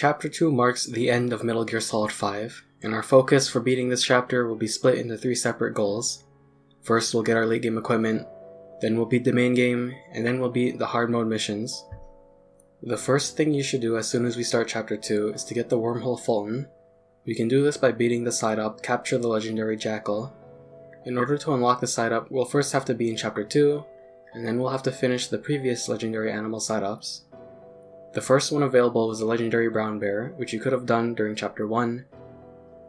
Chapter 2 marks the end of Metal Gear Solid 5, and our focus for beating this chapter will be split into 3 separate goals. First, we'll get our late game equipment, then we'll beat the main game, and then we'll beat the hard mode missions. The first thing you should do as soon as we start Chapter 2 is to get the wormhole Fulton. We can do this by beating the side-up, capture the legendary Jackal. In order to unlock the side-up, we'll first have to be in Chapter 2, and then we'll have to finish the previous legendary animal side-ups. The first one available was the legendary brown bear, which you could have done during Chapter 1,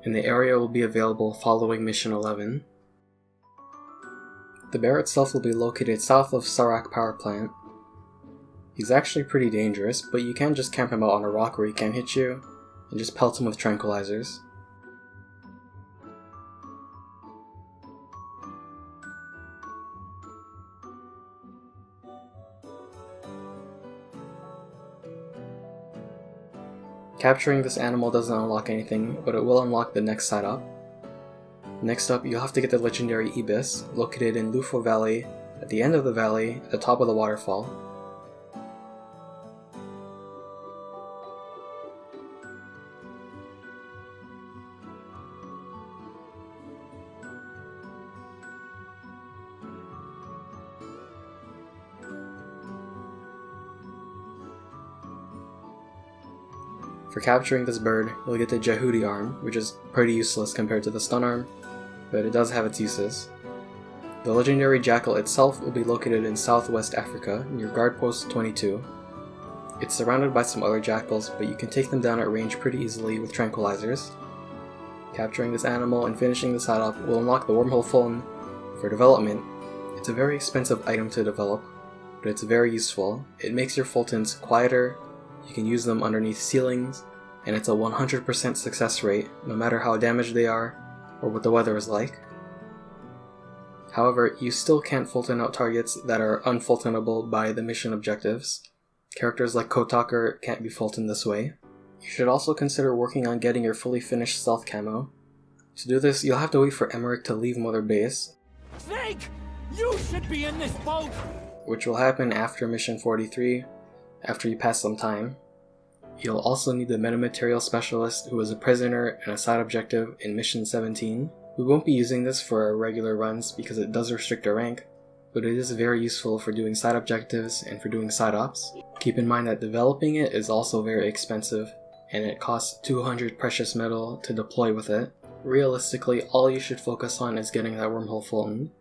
and the area will be available following Mission 11. The bear itself will be located south of Sarak Power Plant. He's actually pretty dangerous, but you can just camp him out on a rock where he can't hit you, and just pelt him with tranquilizers. Capturing this animal doesn't unlock anything, but it will unlock the next side up. Next up, you'll have to get the legendary Ibis, located in Lufo Valley, at the end of the valley, at the top of the waterfall. For capturing this bird, you'll get the Jehudi arm, which is pretty useless compared to the stun arm, but it does have its uses. The legendary Jackal itself will be located in southwest Africa, near guard post 22. It's surrounded by some other jackals, but you can take them down at range pretty easily with tranquilizers. Capturing this animal and finishing the side-up will unlock the wormhole Fulton. For development, it's a very expensive item to develop, but it's very useful. It makes your Fultons quieter, you can use them underneath ceilings, and it's a 100% success rate, no matter how damaged they are, or what the weather is like. However, you still can't Fulton out targets that are unfultonable by the mission objectives. Characters like Kotaker can't be Fultoned this way. You should also consider working on getting your fully finished stealth camo. To do this, you'll have to wait for Emmerich to leave Mother Base. Snake! You should be in this boat! Which will happen after Mission 43, after you pass some time. You'll also need the metamaterial specialist, who is a prisoner and a side objective in Mission 17. We won't be using this for our regular runs because it does restrict our rank, but it is very useful for doing side objectives and for doing side ops. Keep in mind that developing it is also very expensive, and it costs 200 precious metal to deploy with it. Realistically, all you should focus on is getting that wormhole Fulton.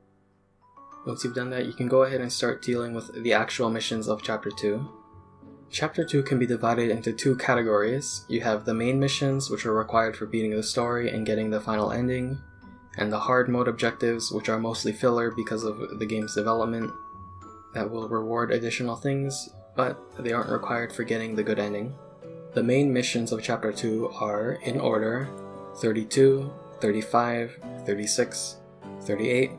Once you've done that, you can go ahead and start dealing with the actual missions of Chapter 2. Chapter 2 can be divided into 2 categories. You have the main missions, which are required for beating the story and getting the final ending, and the hard mode objectives, which are mostly filler because of the game's development, that will reward additional things, but they aren't required for getting the good ending. The main missions of Chapter 2 are, in order, 32, 35, 36, 38,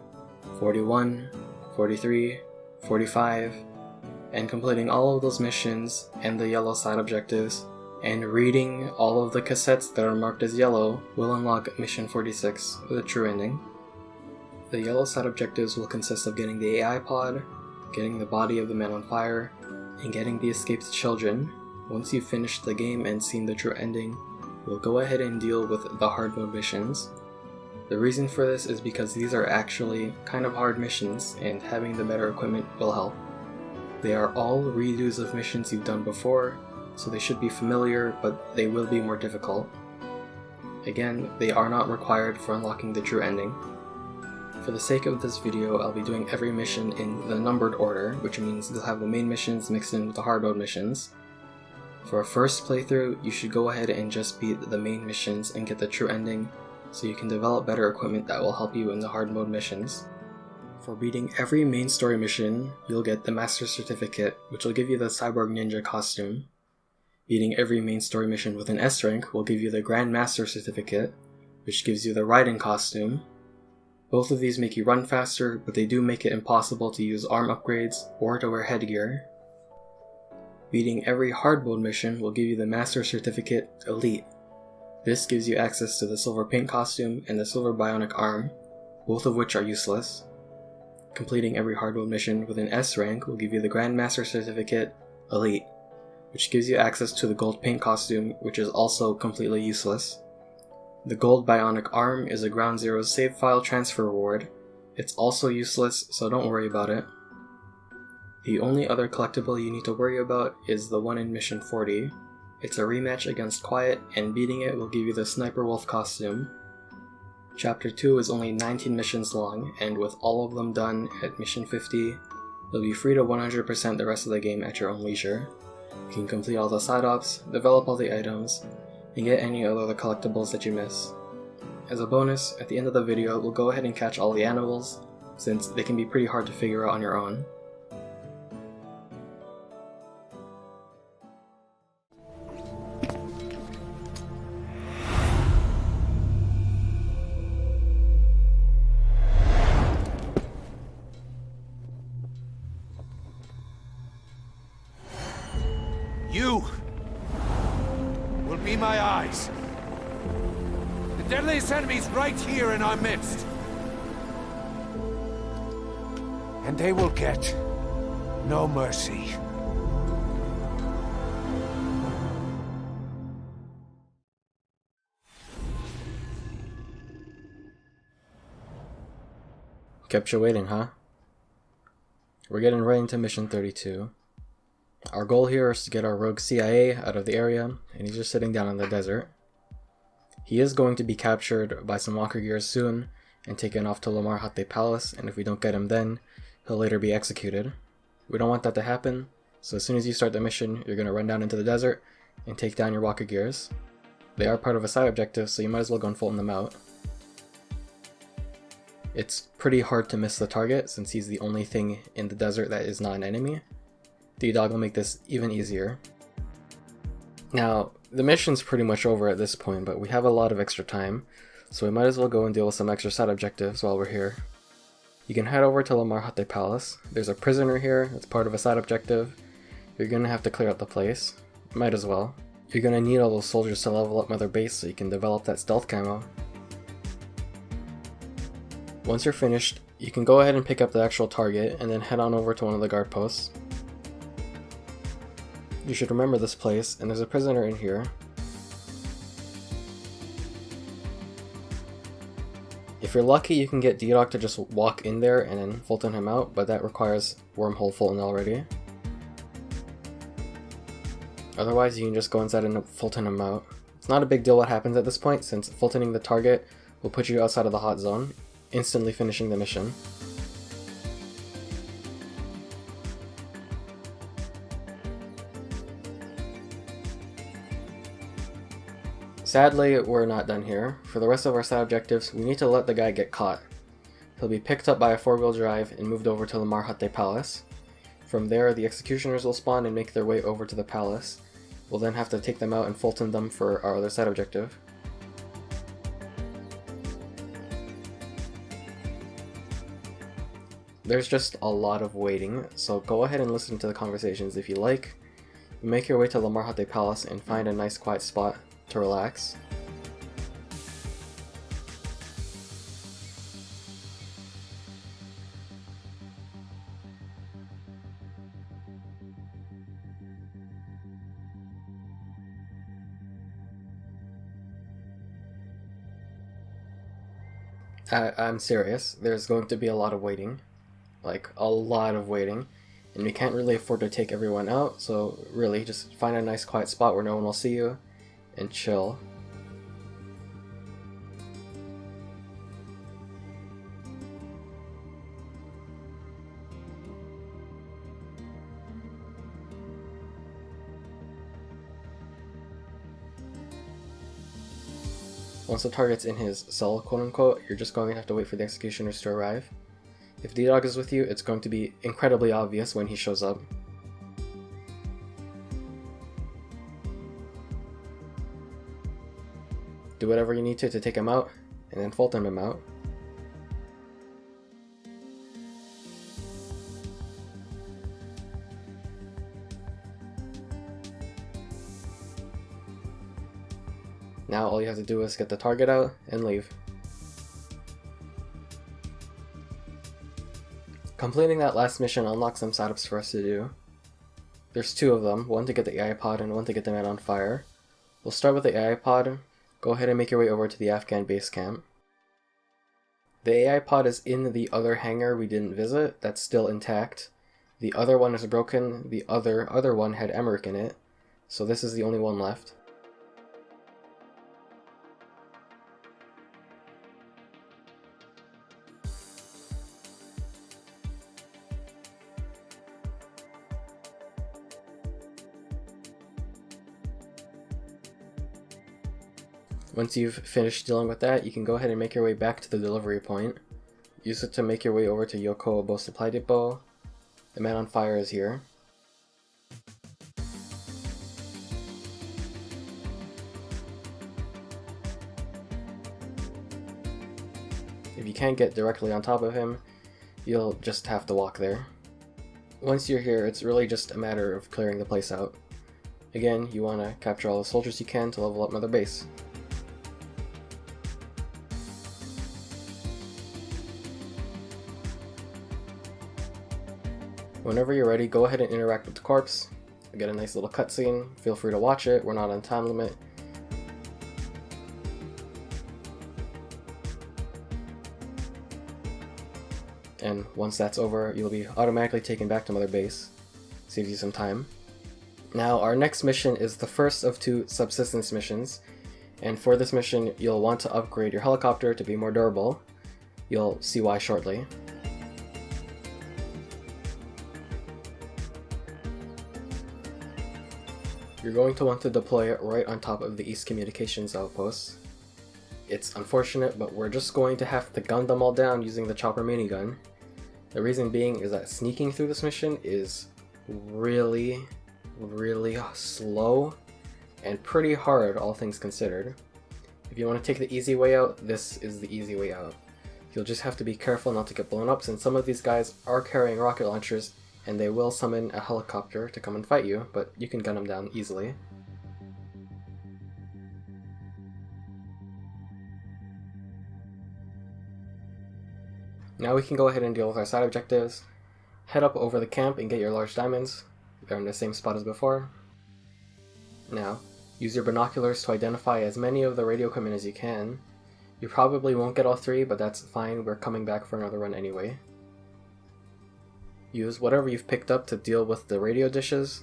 41, 43, 45, and completing all of those missions and the yellow side objectives, and reading all of the cassettes that are marked as yellow will unlock Mission 46, the true ending. The yellow side objectives will consist of getting the AI pod, getting the body of the man on fire, and getting the escaped children. Once you've finished the game and seen the true ending, we'll go ahead and deal with the hard mode missions. The reason for this is because these are actually kind of hard missions, and having the better equipment will help. They are all redos of missions you've done before, so they should be familiar, but they will be more difficult. Again, they are not required for unlocking the true ending. For the sake of this video, I'll be doing every mission in the numbered order, which means you'll have the main missions mixed in with the hard mode missions. For a first playthrough, you should go ahead and just beat the main missions and get the true ending, so you can develop better equipment that will help you in the hard mode missions. For beating every main story mission, you'll get the Master Certificate, which will give you the Cyborg Ninja costume. Beating every main story mission with an S rank will give you the Grand Master Certificate, which gives you the Raiden costume. Both of these make you run faster, but they do make it impossible to use arm upgrades or to wear headgear. Beating every hard mode mission will give you the Master Certificate Elite. This gives you access to the Silver Paint costume and the Silver Bionic arm, both of which are useless. Completing every hard mode mission with an S rank will give you the Grandmaster Certificate Elite. which gives you access to the gold paint costume, which is also completely useless. The gold bionic arm is a Ground Zero save file transfer reward. It's also useless, so don't worry about it. The only other collectible you need to worry about is the one in Mission 40. It's a rematch against Quiet, and beating it will give you the Sniper Wolf costume. Chapter 2 is only 19 missions long, and with all of them done at Mission 50, you'll be free to 100% the rest of the game at your own leisure. You can complete all the side ops, develop all the items, and get any other collectibles that you miss. As a bonus, at the end of the video, we'll go ahead and catch all the animals, since they can be pretty hard to figure out on your own. You will be my eyes. The deadliest enemy's right here in our midst. And they will get no mercy. Kept you waiting, huh? We're getting right into Mission 32. Our goal here is to get our rogue CIA out of the area, and he's just sitting down in the desert. He is going to be captured by some walker gears soon and taken off to Lamar Hate Palace, and if we don't get him then, he'll later be executed. We don't want that to happen, so as soon as you start the mission, you're going to run down into the desert and take down your walker gears. They are part of a side objective, so you might as well go and Fulton them out. It's pretty hard to miss the target since he's the only thing in the desert that is not an enemy. D-Dog will make this even easier. Now, the mission's pretty much over at this point, but we have a lot of extra time, so we might as well go and deal with some extra side objectives while we're here. You can head over to Lamar Hate Palace. There's a prisoner here that's part of a side objective. You're gonna have to clear out the place. Might as well. You're gonna need all those soldiers to level up Mother Base so you can develop that stealth camo. Once you're finished, you can go ahead and pick up the actual target and then head on over to one of the guard posts. You should remember this place, and there's a prisoner in here. If you're lucky, you can get D-Dog to just walk in there and then Fulton him out, but that requires Wormhole Fulton already. Otherwise, you can just go inside and Fulton him out. It's not a big deal what happens at this point, since Fultoning the target will put you outside of the hot zone, instantly finishing the mission. Sadly, we're not done here. For the rest of our side objectives, we need to let the guy get caught. He'll be picked up by a 4-wheel drive and moved over to Lamar Hate Palace. From there, the executioners will spawn and make their way over to the palace. We'll then have to take them out and Fulton them for our other side objective. There's just a lot of waiting, so go ahead and listen to the conversations if you like. Make your way to Lamar Hate Palace and find a nice quiet spot to relax. I'm serious, there's going to be a lot of waiting. Like, a lot of waiting. And we can't really afford to take everyone out, so really, just find a nice quiet spot where no one will see you, and chill. Once the target's in his cell, quote-unquote, you're just going to have to wait for the executioners to arrive. If D-Dog is with you, it's going to be incredibly obvious when he shows up. Do whatever you need to take him out, and then Fulton him out. Now all you have to do is get the target out and leave. Completing that last mission unlocks some setups for us to do. There's two of them, one to get the AI pod and one to get the man on fire. We'll start with the AI pod. Go ahead and make your way over to the Afghan base camp. The AI pod is in the other hangar we didn't visit, that's still intact. The other one is broken, the other one had Emmerich in it, so this is the only one left. Once you've finished dealing with that, you can go ahead and make your way back to the delivery point. Use it to make your way over to Yokohama Supply Depot. The man on fire is here. If you can't get directly on top of him, you'll just have to walk there. Once you're here, it's really just a matter of clearing the place out. Again, you want to capture all the soldiers you can to level up Mother Base. Whenever you're ready, go ahead and interact with the corpse. You get a nice little cutscene. Feel free to watch it, we're not on time limit. And once that's over, you'll be automatically taken back to Mother Base. Saves you some time. Now, our next mission is the first of two subsistence missions, and for this mission, you'll want to upgrade your helicopter to be more durable. You'll see why shortly. You're going to want to deploy it right on top of the East Communications outpost. It's unfortunate, but we're just going to have to gun them all down using the chopper minigun. The reason being is that sneaking through this mission is really slow and pretty hard, all things considered. If you want to take the easy way out, this is the easy way out. You'll just have to be careful not to get blown up, since some of these guys are carrying rocket launchers and they will summon a helicopter to come and fight you, but you can gun them down easily. Now we can go ahead and deal with our side objectives. Head up over the camp and get your large diamonds. They're in the same spot as before. Now, use your binoculars to identify as many of the radio equipment as you can. You probably won't get all three, but that's fine, we're coming back for another run anyway. Use whatever you've picked up to deal with the radio dishes.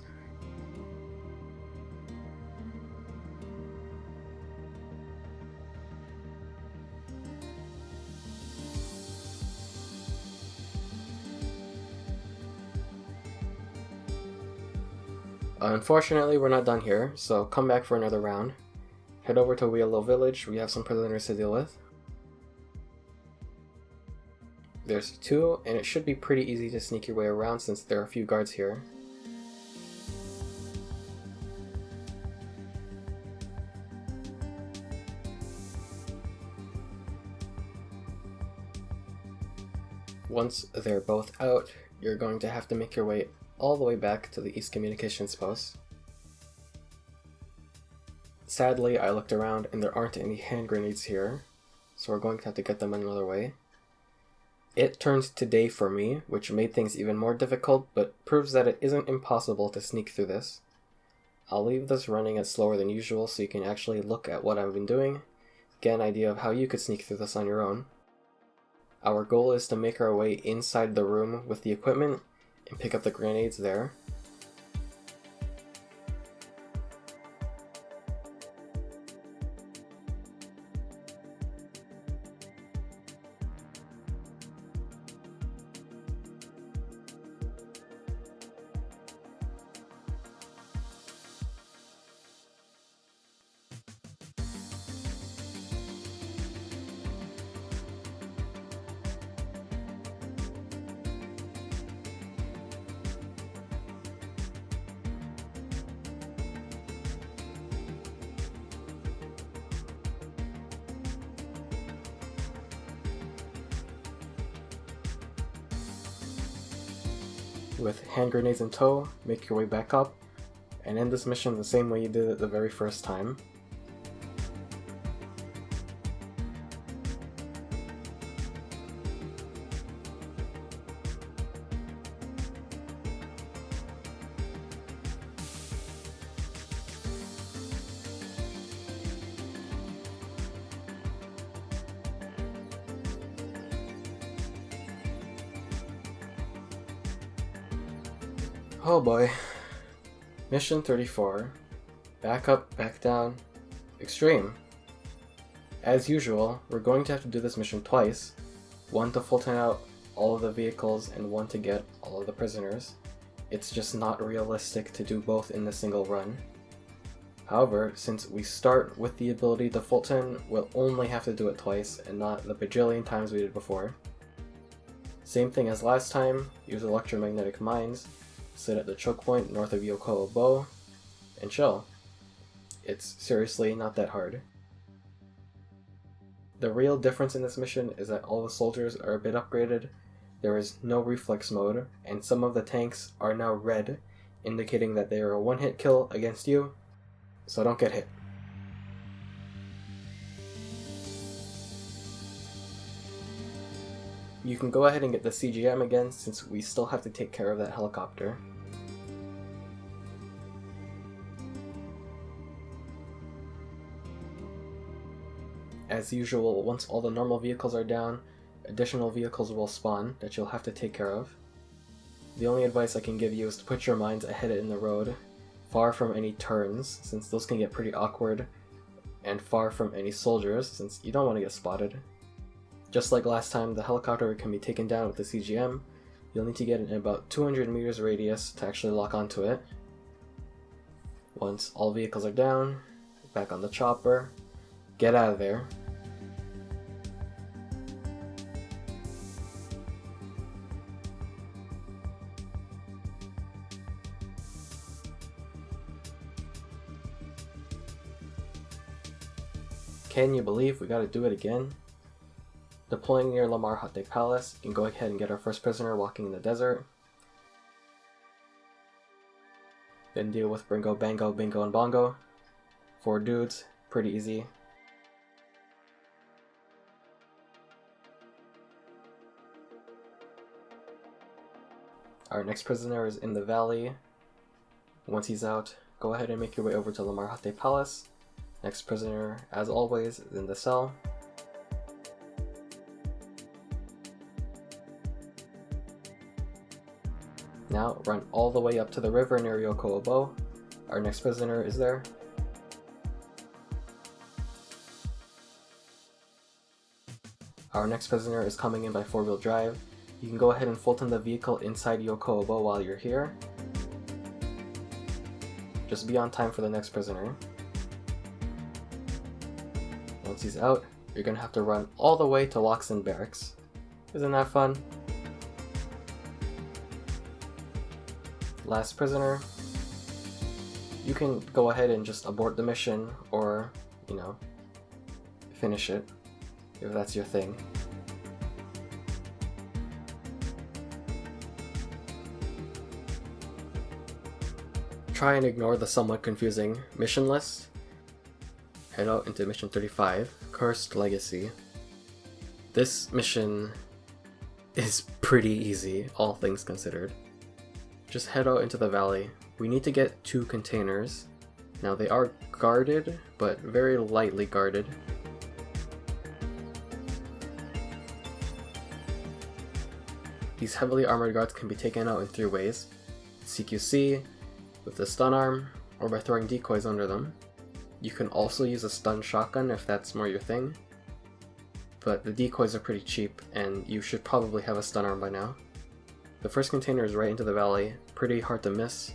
Unfortunately, we're not done here, so come back for another round. Head over to Weilo Village, we have some prisoners to deal with. There's two, and it should be pretty easy to sneak your way around since there are a few guards here. Once they're both out, you're going to have to make your way all the way back to the East Communications post. Sadly, I looked around and there aren't any hand grenades here, so we're going to have to get them another way. It turned to day for me, which made things even more difficult, but proves that it isn't impossible to sneak through this. I'll leave this running at slower than usual so you can actually look at what I've been doing, get an idea of how you could sneak through this on your own. Our goal is to make our way inside the room with the equipment and pick up the grenades there. With hand grenades in tow, make your way back up, and end this mission the same way you did it the very first time. Oh boy. Mission 34. Back up, back down. Extreme. As usual, we're going to have to do this mission twice. One to Fulton out all of the vehicles and one to get all of the prisoners. It's just not realistic to do both in a single run. However, since we start with the ability to Fulton, we'll only have to do it twice and not the bajillion times we did before. Same thing as last time, use electromagnetic mines, sit at the choke point north of Yokowo Bo, and chill. It's seriously not that hard. The real difference in this mission is that all the soldiers are a bit upgraded, there is no reflex mode, and some of the tanks are now red, indicating that they are a one-hit kill against you, so don't get hit. You can go ahead and get the CGM again since we still have to take care of that helicopter. As usual, once all the normal vehicles are down, additional vehicles will spawn that you'll have to take care of. The only advice I can give you is to put your mines ahead in the road, far from any turns, since those can get pretty awkward, and far from any soldiers, since you don't want to get spotted. Just like last time, the helicopter can be taken down with the CGM. You'll need to get in about 200 meters radius to actually lock onto it. Once all vehicles are down, back on the chopper, get out of there. Can you believe we gotta do it again? Deploying near Lamar Hottek Palace, you can go ahead and get our first prisoner walking in the desert. Then deal with Bringo, Bango, Bingo, and Bongo. 4 dudes, pretty easy. Our next prisoner is in the valley. Once he's out, go ahead and make your way over to Lamar Hottek Palace. Next prisoner, as always, is in the cell. Now run all the way up to the river near Yokowo Bo. Our next prisoner is there. Our next prisoner is coming in by 4-wheel drive. You can go ahead and Fulton the vehicle inside Yokowo Bo while you're here. Just be on time for the next prisoner. Once he's out, you're gonna have to run all the way to Loxton Barracks. Isn't that fun? Last prisoner. You can go ahead and just abort the mission or, finish it, if that's your thing. Try and ignore the somewhat confusing mission list. Head out into mission 35, Cursed Legacy. This mission is pretty easy, all things considered. Just head out into the valley. We need to get 2 containers. Now they are guarded, but very lightly guarded. These heavily armored guards can be taken out in 3 ways. CQC, with the stun arm, or by throwing decoys under them. You can also use a stun shotgun if that's more your thing. But the decoys are pretty cheap, and you should probably have a stun arm by now. The first container is right into the valley, pretty hard to miss.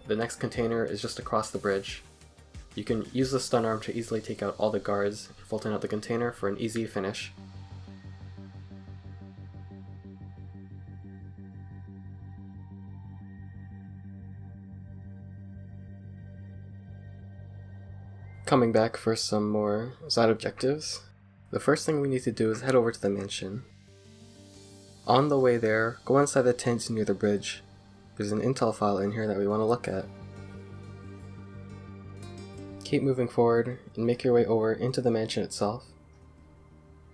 The next container is just across the bridge. You can use the stun arm to easily take out all the guards and Fulton out the container for an easy finish. Coming back for some more side objectives. The first thing we need to do is head over to the mansion. On the way there, go inside the tent near the bridge. There's an intel file in here that we want to look at. Keep moving forward and make your way over into the mansion itself.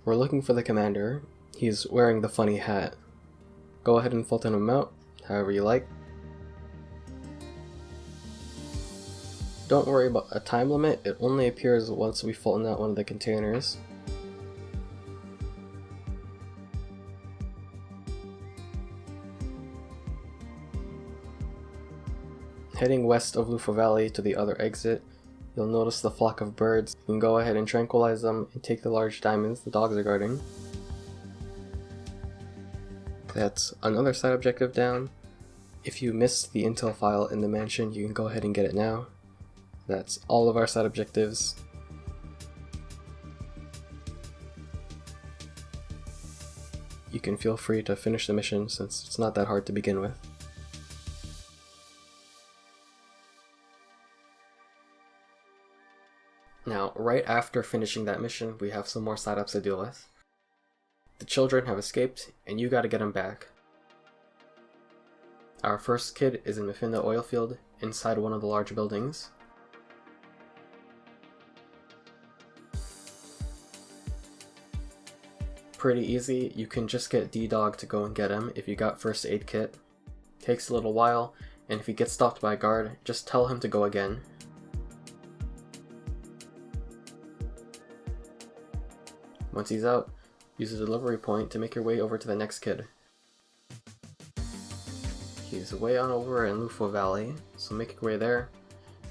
We're looking for the commander. He's wearing the funny hat. Go ahead and Fulton him out, however you like. Don't worry about a time limit, it only appears once we Fulton out one of the containers. Heading west of Lufa Valley to the other exit, you'll notice the flock of birds. You can go ahead and tranquilize them and take the large diamonds the dogs are guarding. That's another side objective down. If you missed the intel file in the mansion, you can go ahead and get it now. That's all of our side objectives. You can feel free to finish the mission since it's not that hard to begin with. Now, right after finishing that mission, we have some more side ups to deal with. The children have escaped, and you gotta get them back. Our first kid is in Mafinda oil field, inside one of the large buildings. Pretty easy, you can just get D-Dog to go and get him if you got first aid kit. Takes a little while, and if he gets stopped by a guard, just tell him to go again. Once he's out, use the delivery point to make your way over to the next kid. He's way on over in Lufa Valley, so make your way there.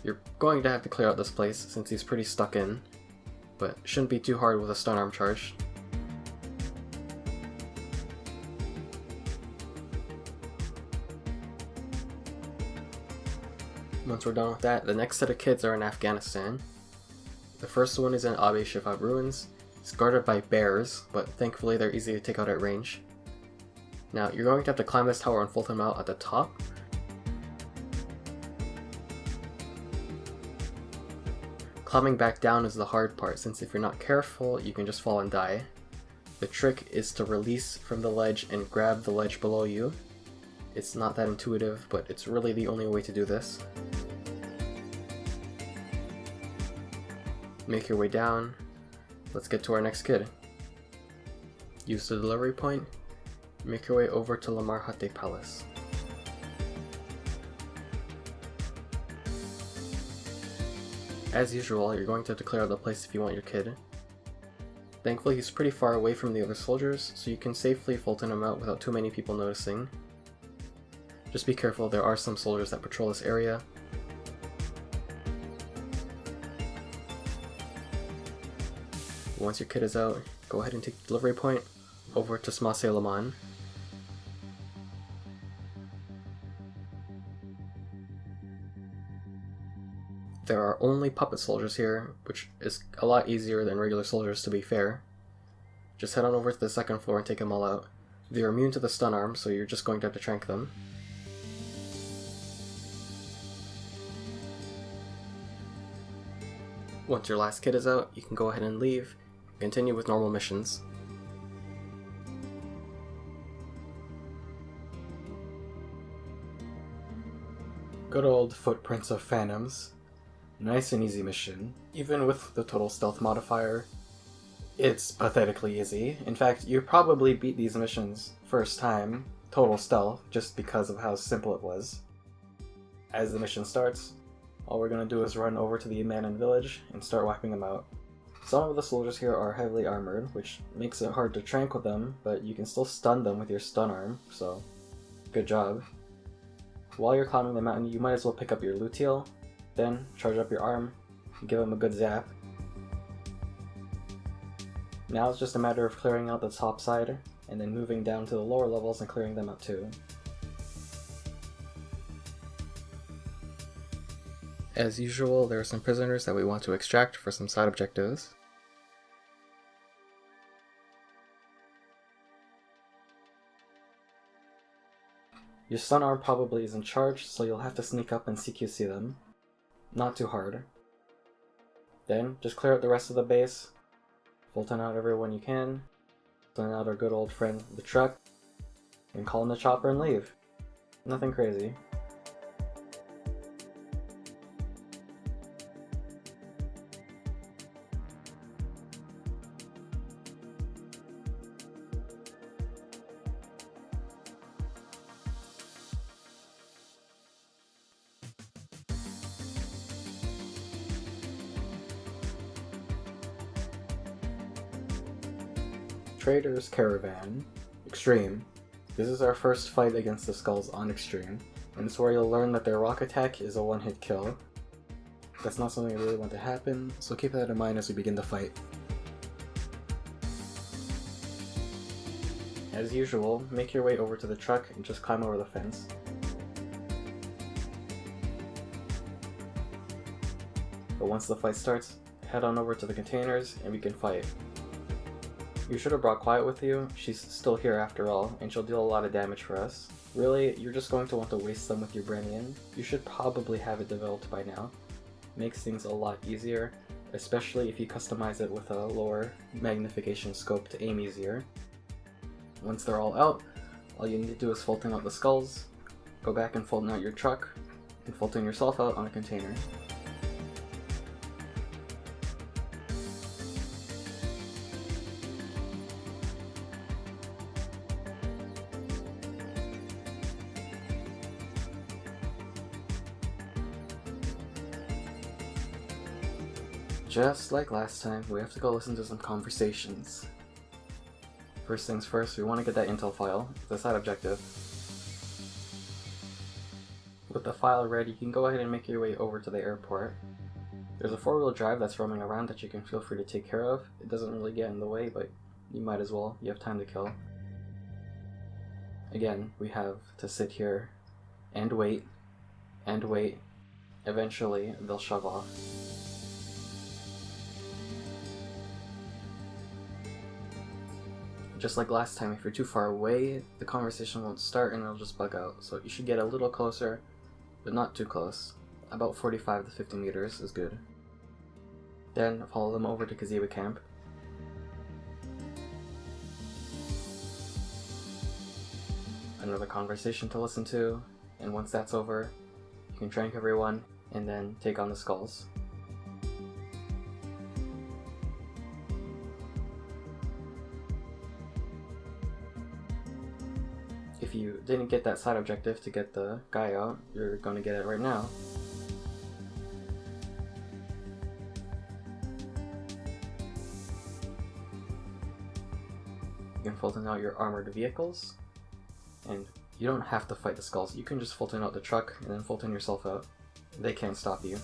You're going to have to clear out this place since he's pretty stuck in, but shouldn't be too hard with a stun arm charge. Once we're done with that, the next set of kids are in Afghanistan. The first one is in Abe Shifab ruins. It's guarded by bears, but thankfully they're easy to take out at range. Now, you're going to have to climb this tower and Fulton out at the top. Climbing back down is the hard part, since if you're not careful, you can just fall and die. The trick is to release from the ledge and grab the ledge below you. It's not that intuitive, but it's really the only way to do this. Make your way down. Let's get to our next kid. Use the delivery point. Make your way over to Lamar Hatte Palace. As usual, you're going to have to clear out the place if you want your kid. Thankfully, he's pretty far away from the other soldiers, so you can safely Fulton him out without too many people noticing. Just be careful, there are some soldiers that patrol this area. Once your kid is out, go ahead and take the delivery point over to Smase Laman. There are only puppet soldiers here, which is a lot easier than regular soldiers to be fair. Just head on over to the second floor and take them all out. They're immune to the stun arm, so you're just going to have to trank them. Once your last kid is out, you can go ahead and leave. Continue with normal missions. Good old Footprints of Phantoms. Nice and easy mission. Even with the total stealth modifier, it's pathetically easy. In fact, you probably beat these missions first time, total stealth, just because of how simple it was. As the mission starts, all we're going to do is run over to the abandoned village and start wiping them out. Some of the soldiers here are heavily armored, which makes it hard to trank with them, but you can still stun them with your stun arm, so good job. While you're climbing the mountain, you might as well pick up your Luteal, then charge up your arm and give them a good zap. Now it's just a matter of clearing out the top side, and then moving down to the lower levels and clearing them out too. As usual, there are some prisoners that we want to extract for some side objectives. Your stun arm probably isn't charged, so you'll have to sneak up and CQC them. Not too hard. Then, just clear out the rest of the base, Fulton out everyone you can, Fulton out our good old friend the truck, and call in the chopper and leave. Nothing crazy. Trader's Caravan. Extreme. This is our first fight against the Skulls on Extreme. And it's where you'll learn that their rock attack is a one-hit kill. That's not something I really want to happen, so keep that in mind as we begin the fight. As usual, make your way over to the truck and just climb over the fence. But once the fight starts, head on over to the containers and we can fight. You should have brought Quiet with you. She's still here after all, and she'll deal a lot of damage for us. Really, you're just going to want to waste them with your Brennian. You should probably have it developed by now. Makes things a lot easier, especially if you customize it with a lower magnification scope to aim easier. Once they're all out, all you need to do is Fulton out the skulls, go back and Fulton out your truck, and Fulton yourself out on a container. Just like last time, we have to go listen to some conversations. First things first, we want to get that intel file, the side objective. With the file ready, you can go ahead and make your way over to the airport. There's a 4-wheel drive that's roaming around that you can feel free to take care of. It doesn't really get in the way, but you might as well. You have time to kill. Again, we have to sit here and wait, and wait. Eventually, they'll shove off. Just like last time, if you're too far away, the conversation won't start and it'll just bug out. So you should get a little closer, but not too close. About 45 to 50 meters is good. Then follow them over to Kaziba camp. Another conversation to listen to, and once that's over, you can trank everyone and then take on the skulls. If you didn't get that side objective to get the guy out, you're going to get it right now. You can Fulton out your armored vehicles, and you don't have to fight the skulls. You can just Fulton out the truck and then Fulton yourself out. They can't stop you.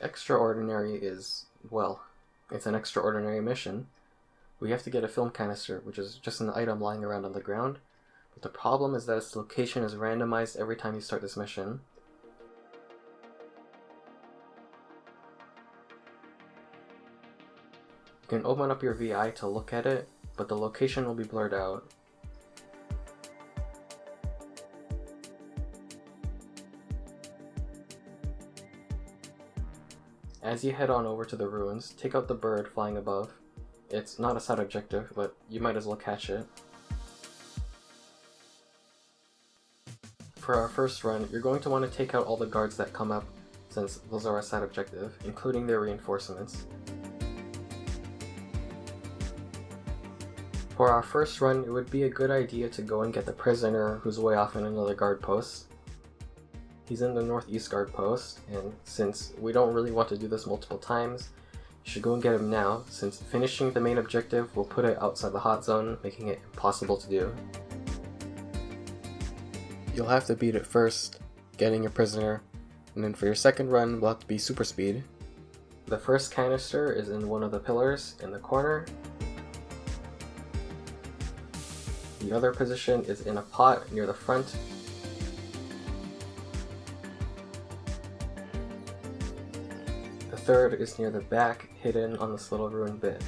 Extraordinary is, well, it's an extraordinary mission. We have to get a film canister, which is just an item lying around on the ground, but the problem is that its location is randomized every time you start this mission. You can open up your VI to look at it, but the location will be blurred out. As you head on over to the ruins, take out the bird flying above. It's not a side objective, but you might as well catch it. For our first run, you're going to want to take out all the guards that come up, since those are our side objective, including their reinforcements. For our first run, it would be a good idea to go and get the prisoner who's way off in another guard post. He's in the northeast guard post, and since we don't really want to do this multiple times, you should go and get him now, since finishing the main objective will put it outside the hot zone, making it impossible to do. You'll have to beat it first, getting your prisoner, and then for your second run, will have to be super speed. The first canister is in one of the pillars in the corner. The other position is in a pot near the front. The third is near the back, hidden on this little ruined bit.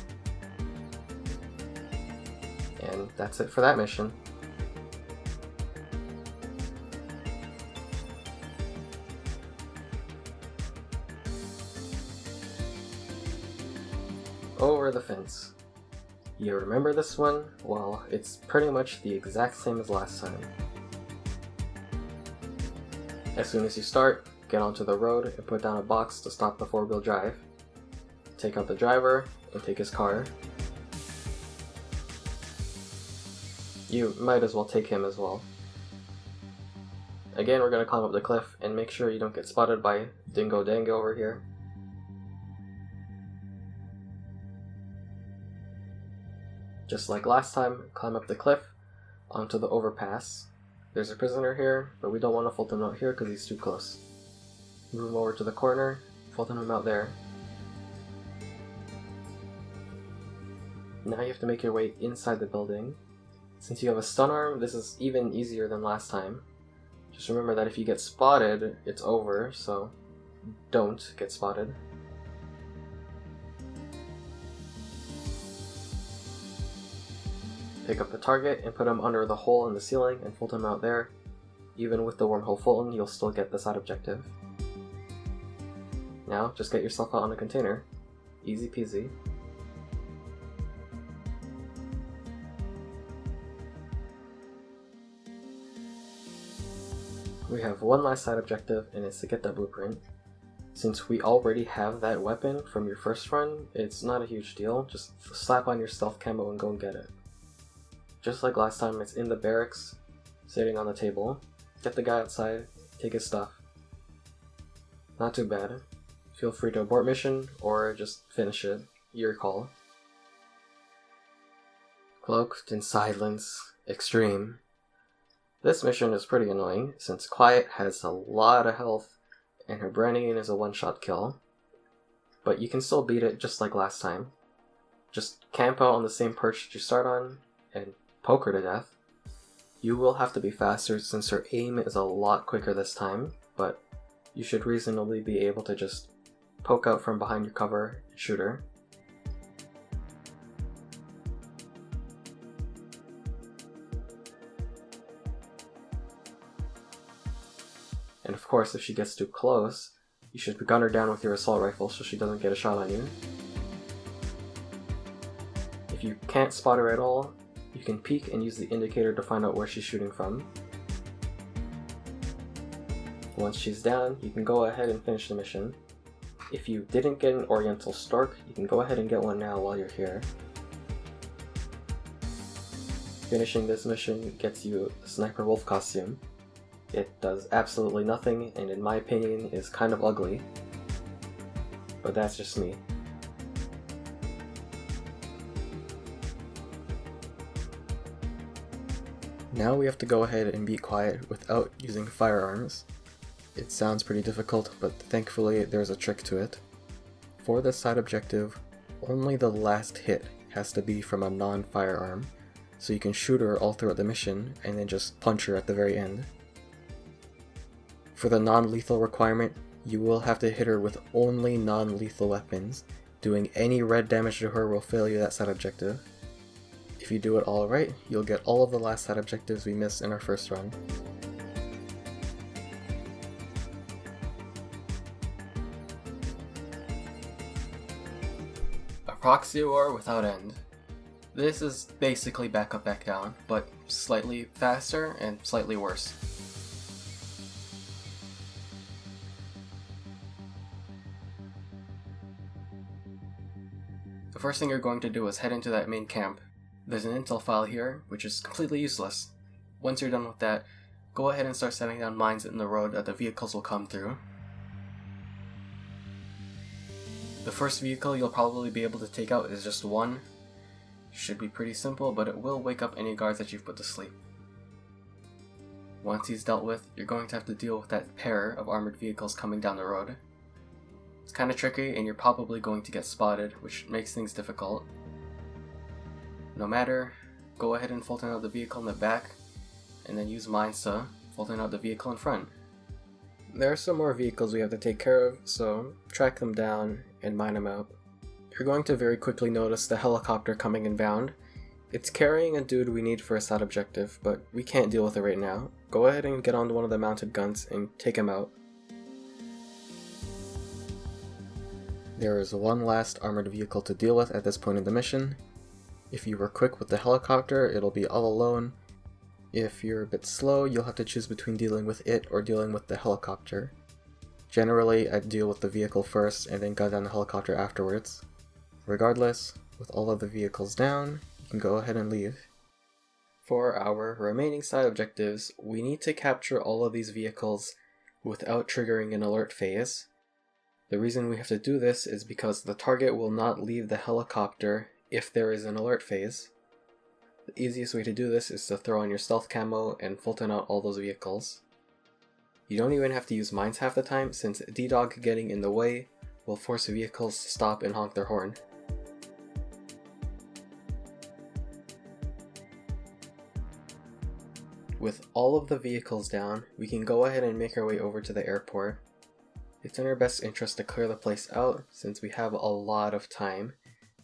And that's it for that mission. Over the fence. You remember this one? Well, it's pretty much the exact same as last time. As soon as you start, get onto the road and put down a box to stop the 4-wheel drive. Take out the driver and take his car. You might as well take him as well. Again, we're going to climb up the cliff and make sure you don't get spotted by Dingo Dango over here. Just like last time, climb up the cliff onto the overpass. There's a prisoner here, but we don't want to Fulton out here because he's too close. Move him over to the corner, Fulton him out there. Now you have to make your way inside the building. Since you have a stun arm, this is even easier than last time. Just remember that if you get spotted, it's over, so don't get spotted. Pick up the target and put him under the hole in the ceiling and Fulton him out there. Even with the wormhole Fulton, you'll still get the side objective. Now, just get yourself out on a container. Easy peasy. We have one last side objective, and it's to get that blueprint. Since we already have that weapon from your first run, it's not a huge deal. Just slap on your stealth camo and go and get it. Just like last time, it's in the barracks, sitting on the table. Get the guy outside, take his stuff. Not too bad. Feel free to abort mission, or just finish it. Your call. Cloaked in Silence Extreme. This mission is pretty annoying, since Quiet has a lot of health, and her Brennian is a one-shot kill. But you can still beat it just like last time. Just camp out on the same perch that you start on, and poke her to death. You will have to be faster since her aim is a lot quicker this time, but you should reasonably be able to just poke out from behind your cover and shoot her. And of course, if she gets too close, you should gun her down with your assault rifle so she doesn't get a shot on you. If you can't spot her at all, you can peek and use the indicator to find out where she's shooting from. Once she's down, you can go ahead and finish the mission. If you didn't get an Oriental Stork, you can go ahead and get one now while you're here. Finishing this mission gets you a Sniper Wolf costume. It does absolutely nothing, and in my opinion is kind of ugly. But that's just me. Now we have to go ahead and beat Quiet without using firearms. It sounds pretty difficult, but thankfully there's a trick to it. For this side objective, only the last hit has to be from a non-firearm, so you can shoot her all throughout the mission and then just punch her at the very end. For the non-lethal requirement, you will have to hit her with only non-lethal weapons. Doing any red damage to her will fail you that side objective. If you do it all right, you'll get all of the last side objectives we missed in our first run. A proxy war without end. This is basically back up, back down, but slightly faster and slightly worse. The first thing you're going to do is head into that main camp. There's an intel file here, which is completely useless. Once you're done with that, go ahead and start setting down mines in the road that the vehicles will come through. The first vehicle you'll probably be able to take out is just one. Should be pretty simple, but it will wake up any guards that you've put to sleep. Once he's dealt with, you're going to have to deal with that pair of armored vehicles coming down the road. It's kind of tricky, and you're probably going to get spotted, which makes things difficult. No matter, go ahead and Fulton out the vehicle in the back, and then use mines to Fulton out the vehicle in front. There are some more vehicles we have to take care of, so track them down and mine them out. You're going to very quickly notice the helicopter coming inbound. It's carrying a dude we need for a side objective, but we can't deal with it right now. Go ahead and get onto one of the mounted guns and take him out. There is one last armored vehicle to deal with at this point in the mission. If you were quick with the helicopter, it'll be all alone. If you're a bit slow, you'll have to choose between dealing with it or dealing with the helicopter. Generally, I'd deal with the vehicle first and then gun down the helicopter afterwards. Regardless, with all of the vehicles down, you can go ahead and leave. For our remaining side objectives, we need to capture all of these vehicles without triggering an alert phase. The reason we have to do this is because the target will not leave the helicopter if there is an alert phase. The easiest way to do this is to throw on your stealth camo and Fulton out all those vehicles. You don't even have to use mines half the time, since D-Dog getting in the way will force vehicles to stop and honk their horn. With all of the vehicles down, we can go ahead and make our way over to the airport. It's in our best interest to clear the place out since we have a lot of time,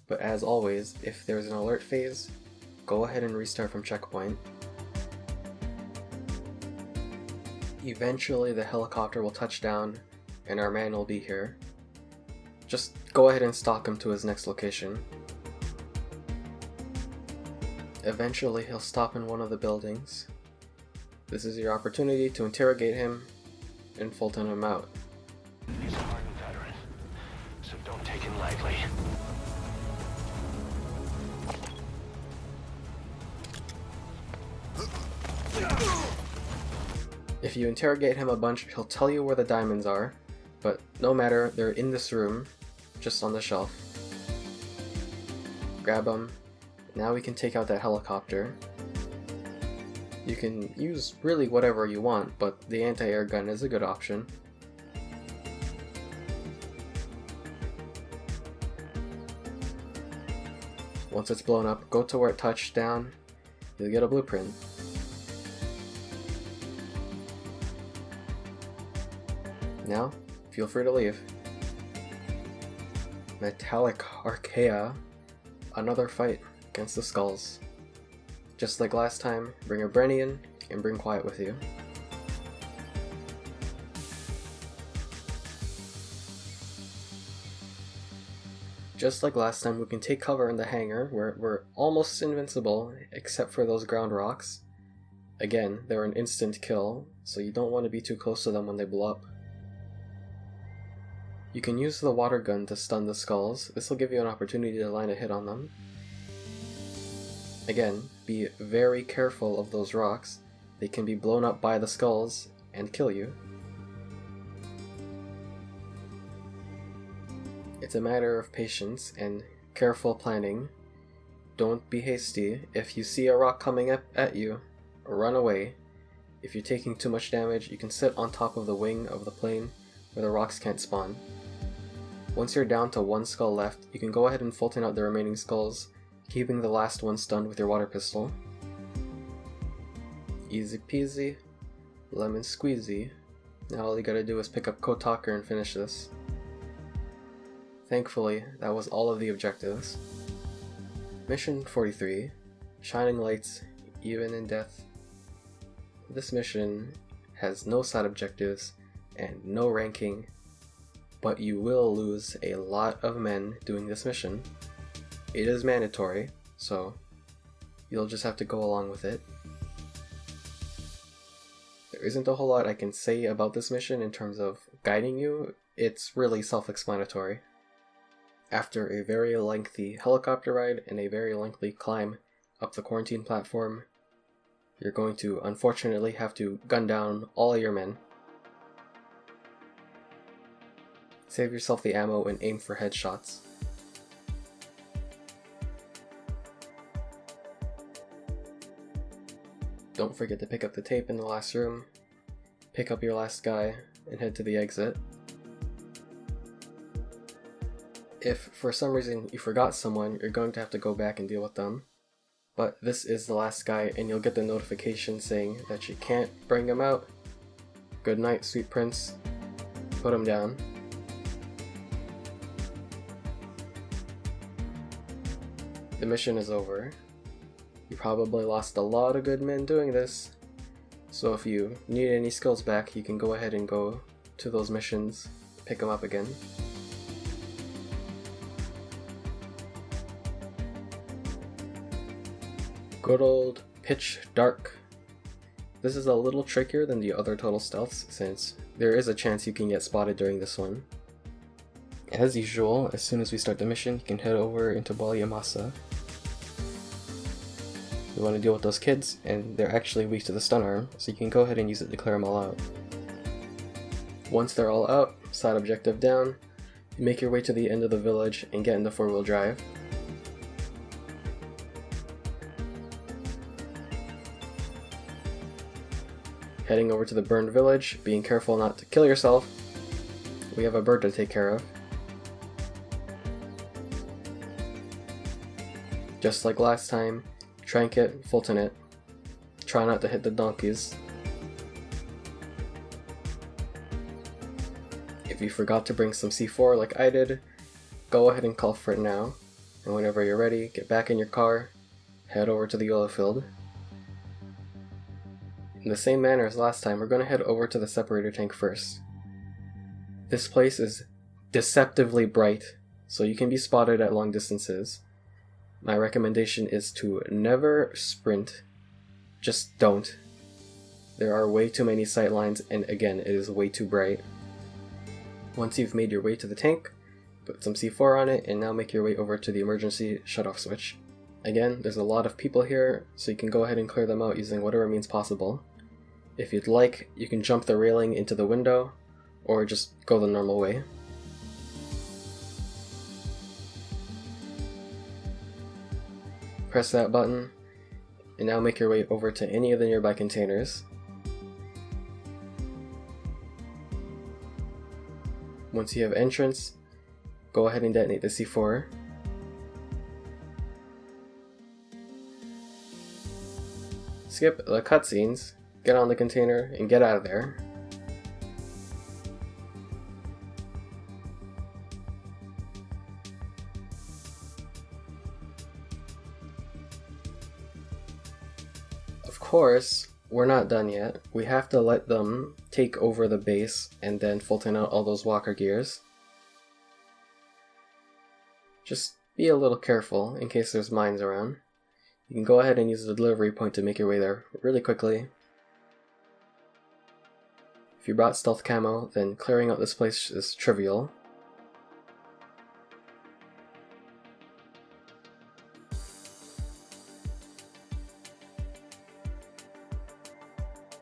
but as always, if there's an alert phase, go ahead and restart from checkpoint. Eventually the helicopter will touch down and our man will be here. Just go ahead and stalk him to his next location. Eventually he'll stop in one of the buildings. This is your opportunity to interrogate him and Fulton him out. He's a hardened veteran, so don't take him lightly. If you interrogate him a bunch, he'll tell you where the diamonds are, but no matter, they're in this room, just on the shelf. Grab them. Now we can take out that helicopter. You can use really whatever you want, but the anti-air gun is a good option. Once it's blown up, go to where it touched down, you'll get a blueprint. Now, feel free to leave. Metallic Archaea, another fight against the skulls. Just like last time, bring a Brennian and bring Quiet with you. Just like last time, we can take cover in the hangar where we're almost invincible except for those ground rocks. Again, they're an instant kill, so you don't want to be too close to them when they blow up. You can use the water gun to stun the skulls. This will give you an opportunity to line a hit on them. Again, be very careful of those rocks. They can be blown up by the skulls and kill you. It's a matter of patience and careful planning. Don't be hasty. If you see a rock coming up at you, run away. If you're taking too much damage, you can sit on top of the wing of the plane where the rocks can't spawn. Once you're down to one skull left, you can go ahead and Fulton out the remaining skulls, keeping the last one stunned with your water pistol. Easy peasy, lemon squeezy. Now all you gotta do is pick up Code Talker and finish this. Thankfully, that was all of the objectives. Mission 43, Shining Lights, Even in Death. This mission has no side objectives and no ranking, but you will lose a lot of men doing this mission. It is mandatory, so you'll just have to go along with it. There isn't a whole lot I can say about this mission in terms of guiding you. It's really self-explanatory. After a very lengthy helicopter ride and a very lengthy climb up the quarantine platform, you're going to unfortunately have to gun down all your men. Save yourself the ammo and aim for headshots. Don't forget to pick up the tape in the last room, pick up your last guy, and head to the exit. If for some reason you forgot someone, you're going to have to go back and deal with them. But this is the last guy, and you'll get the notification saying that you can't bring him out. Good night, sweet prince. Put him down. The mission is over. You probably lost a lot of good men doing this, so if you need any skills back, you can go ahead and go to those missions, pick them up again. Good old Pitch Dark. This is a little trickier than the other total stealths, since there is a chance you can get spotted during this one. As usual, as soon as we start the mission, you can head over into Yamasa. You want to deal with those kids, and they're actually weak to the stun arm, so you can go ahead and use it to clear them all out. Once they're all out, side objective down, you make your way to the end of the village and get into 4-wheel drive. Heading over to the burned village, being careful not to kill yourself. We have a bird to take care of. Just like last time, trank it, Fulton it. Try not to hit the donkeys. If you forgot to bring some C4 like I did, go ahead and call for it now, and whenever you're ready, get back in your car, head over to the oil field. In the same manner as last time, we're going to head over to the separator tank first. This place is deceptively bright, so you can be spotted at long distances. My recommendation is to never sprint. Just don't. There are way too many sight lines, and again, it is way too bright. Once you've made your way to the tank, put some C4 on it, and now make your way over to the emergency shutoff switch. Again, there's a lot of people here, so you can go ahead and clear them out using whatever means possible. If you'd like, you can jump the railing into the window, or just go the normal way. Press that button, and now make your way over to any of the nearby containers. Once you have entrance, go ahead and detonate the C4. Skip the cutscenes, get on the container, and get out of there. Of course, we're not done yet. We have to let them take over the base and then Fulton out all those walker gears. Just be a little careful in case there's mines around. You can go ahead and use the delivery point to make your way there really quickly. If you brought stealth camo, then clearing out this place is trivial.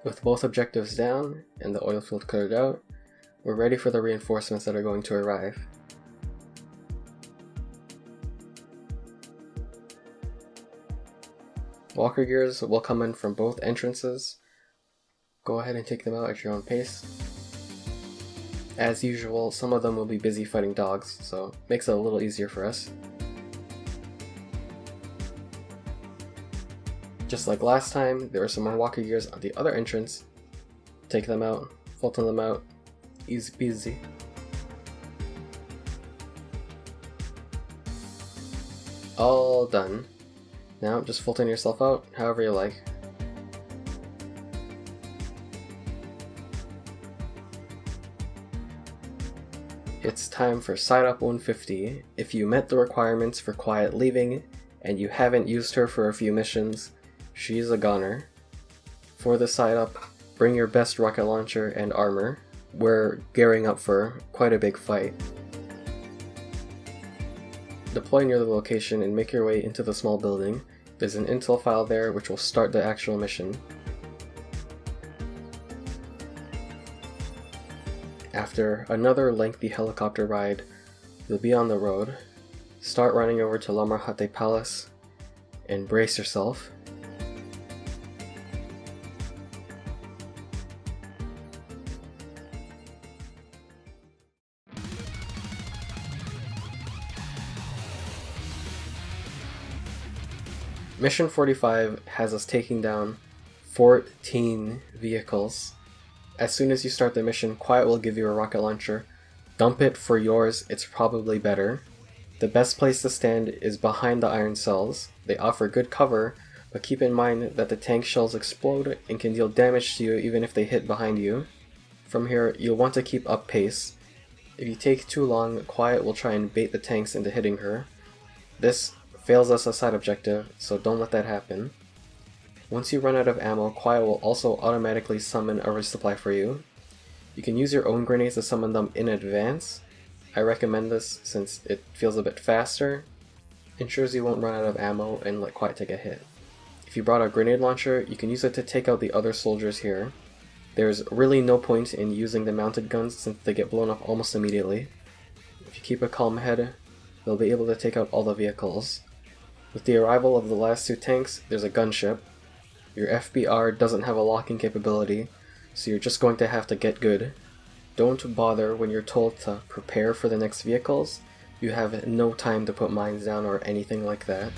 With both objectives down and the oil field cleared out, we're ready for the reinforcements that are going to arrive. Walker gears will come in from both entrances. Go ahead and take them out at your own pace. As usual, some of them will be busy fighting dogs, so it makes it a little easier for us. Just like last time, there are some more walker gears on the other entrance. Take them out, Fulton them out, easy peasy. All done. Now just Fulton yourself out, however you like. It's time for Side Up 150. If you met the requirements for quiet leaving, and you haven't used her for a few missions, she's a goner. For the side up, bring your best rocket launcher and armor. We're gearing up for quite a big fight. Deploy near the location and make your way into the small building. There's an intel file there which will start the actual mission. After another lengthy helicopter ride, you'll be on the road. Start running over to Lamarhate Palace and brace yourself. Mission 45 has us taking down 14 vehicles. As soon as you start the mission, Quiet will give you a rocket launcher. Dump it for yours, it's probably better. The best place to stand is behind the iron cells. They offer good cover, but keep in mind that the tank shells explode and can deal damage to you even if they hit behind you. From here, you'll want to keep up pace. If you take too long, Quiet will try and bait the tanks into hitting her. This fails us a side objective, so don't let that happen. Once you run out of ammo, Quiet will also automatically summon a resupply for you. You can use your own grenades to summon them in advance. I recommend this since it feels a bit faster, ensures you won't run out of ammo, and let Quiet take a hit. If you brought a grenade launcher, you can use it to take out the other soldiers here. There's really no point in using the mounted guns since they get blown up almost immediately. If you keep a calm head, they'll be able to take out all the vehicles. With the arrival of the last two tanks, there's a gunship. Your FBR doesn't have a locking capability, so you're just going to have to get good. Don't bother when you're told to prepare for the next vehicles. You have no time to put mines down or anything like that.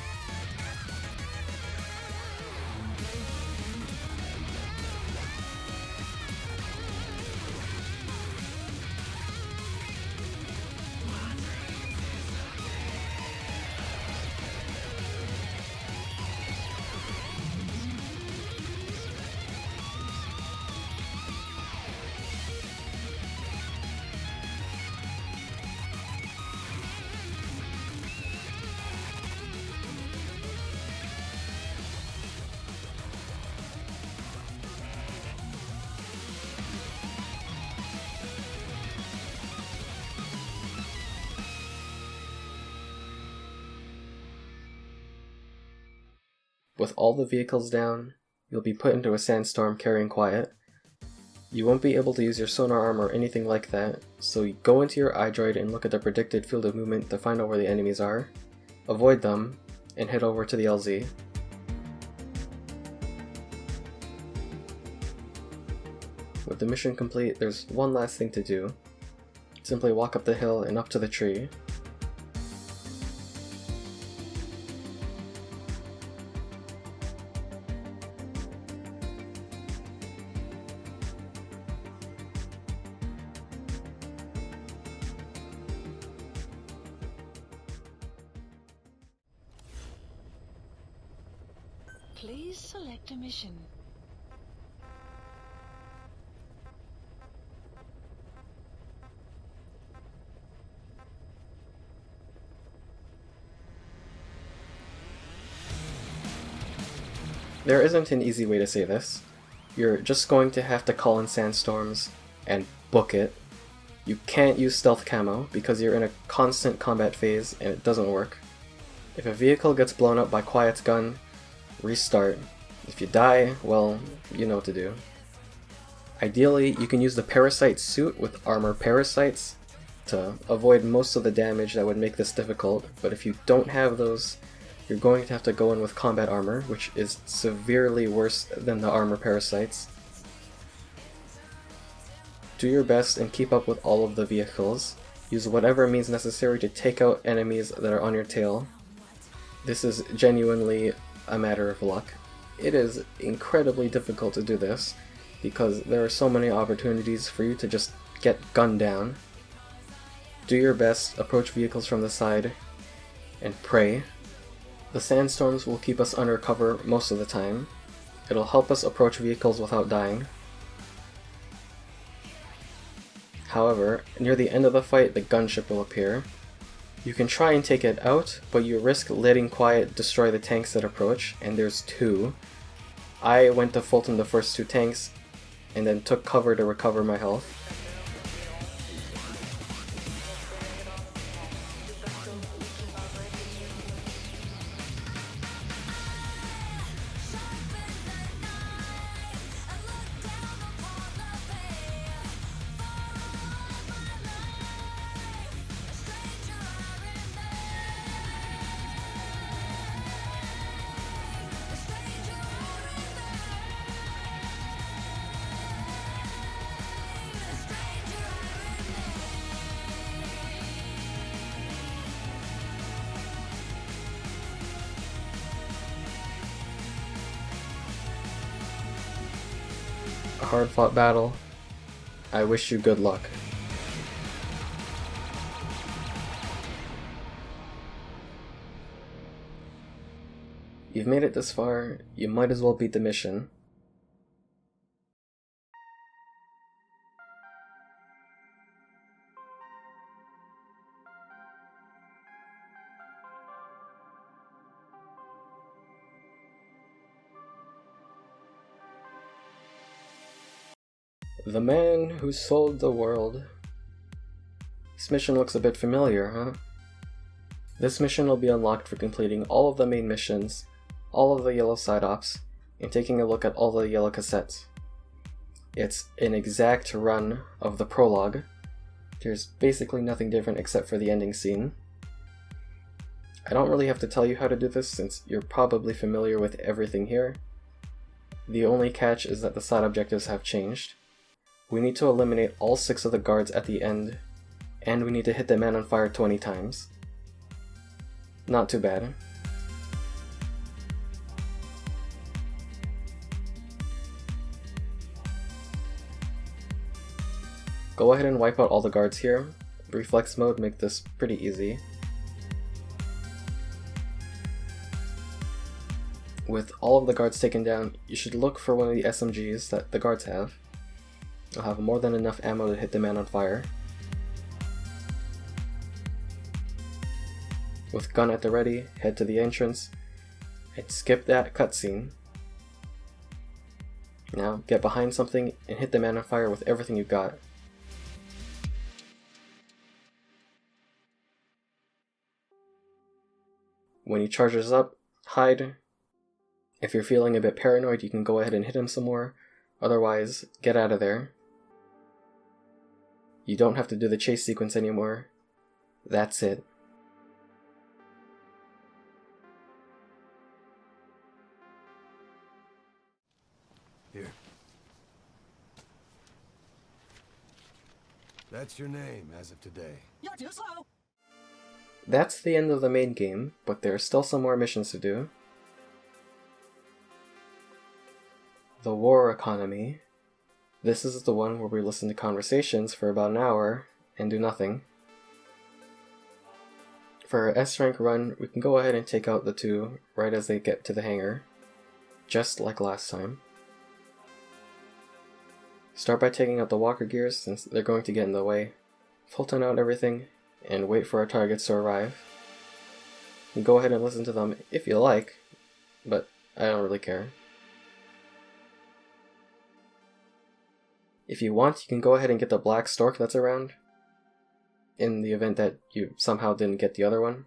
With all the vehicles down, you'll be put into a sandstorm carrying quiet. You won't be able to use your sonar arm or anything like that, so you go into your iDroid and look at the predicted field of movement to find out where the enemies are, avoid them, and head over to the LZ. With the mission complete, there's one last thing to do. Simply walk up the hill and up to the tree. Please select a mission. There isn't an easy way to say this. You're just going to have to call in sandstorms and book it. You can't use stealth camo because you're in a constant combat phase and it doesn't work. If a vehicle gets blown up by Quiet's gun, restart. If you die, well, you know what to do. Ideally, you can use the parasite suit with armor parasites to avoid most of the damage that would make this difficult, but if you don't have those, you're going to have to go in with combat armor, which is severely worse than the armor parasites. Do your best and keep up with all of the vehicles. Use whatever means necessary to take out enemies that are on your tail. This is genuinely a matter of luck. It is incredibly difficult to do this because there are so many opportunities for you to just get gunned down. Do your best, approach vehicles from the side, and pray. The sandstorms will keep us under cover most of the time. It'll help us approach vehicles without dying. However, near the end of the fight, the gunship will appear. You can try and take it out, but you risk letting Quiet destroy the tanks that approach, and there's two. I went to Fulton the first two tanks, and then took cover to recover my health. A hard-fought battle. I wish you good luck. You've made it this far, you might as well beat the mission. The man who sold the world. This mission looks a bit familiar, huh? This mission will be unlocked for completing all of the main missions, all of the yellow side ops, and taking a look at all the yellow cassettes. It's an exact run of the prologue. There's basically nothing different except for the ending scene. I don't really have to tell you how to do this since you're probably familiar with everything here. The only catch is that the side objectives have changed. We need to eliminate all 6 of the guards at the end, and we need to hit the man on fire 20 times. Not too bad. Go ahead and wipe out all the guards here. Reflex mode make this pretty easy. With all of the guards taken down, you should look for one of the SMGs that the guards have. You'll have more than enough ammo to hit the man on fire. With gun at the ready, head to the entrance and skip that cutscene. Now get behind something and hit the man on fire with everything you've got. When he charges up, hide. If you're feeling a bit paranoid, you can go ahead and hit him some more. Otherwise, get out of there. You don't have to do the chase sequence anymore. That's it. Here. That's your name as of today. You're too slow. That's the end of the main game, but there are still some more missions to do. The war economy. This is the one where we listen to conversations for about an hour and do nothing. For our S rank run, we can go ahead and take out the 2 right as they get to the hangar, just like last time. Start by taking out the walker gears since they're going to get in the way. Fulton out everything and wait for our targets to arrive. You can go ahead and listen to them if you like, but I don't really care. If you want, you can go ahead and get the black stork that's around, in the event that you somehow didn't get the other one.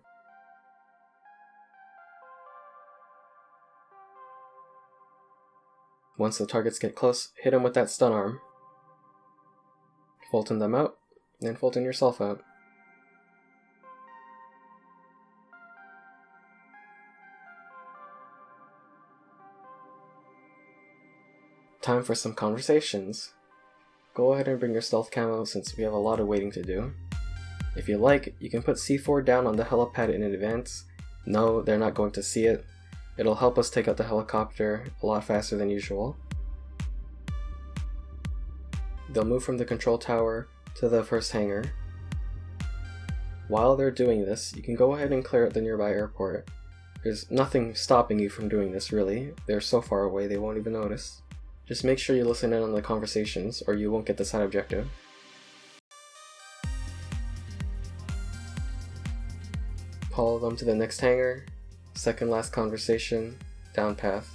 Once the targets get close, hit them with that stun arm. Fulton them out, then Fulton yourself out. Time for some conversations. Go ahead and bring your stealth camo since we have a lot of waiting to do. If you like, you can put C4 down on the helipad in advance. No, they're not going to see it. It'll help us take out the helicopter a lot faster than usual. They'll move from the control tower to the first hangar. While they're doing this, you can go ahead and clear out the nearby airport. There's nothing stopping you from doing this really. They're so far away they won't even notice. Just make sure you listen in on the conversations or you won't get the side objective. Follow them to the next hangar, second last conversation, down path.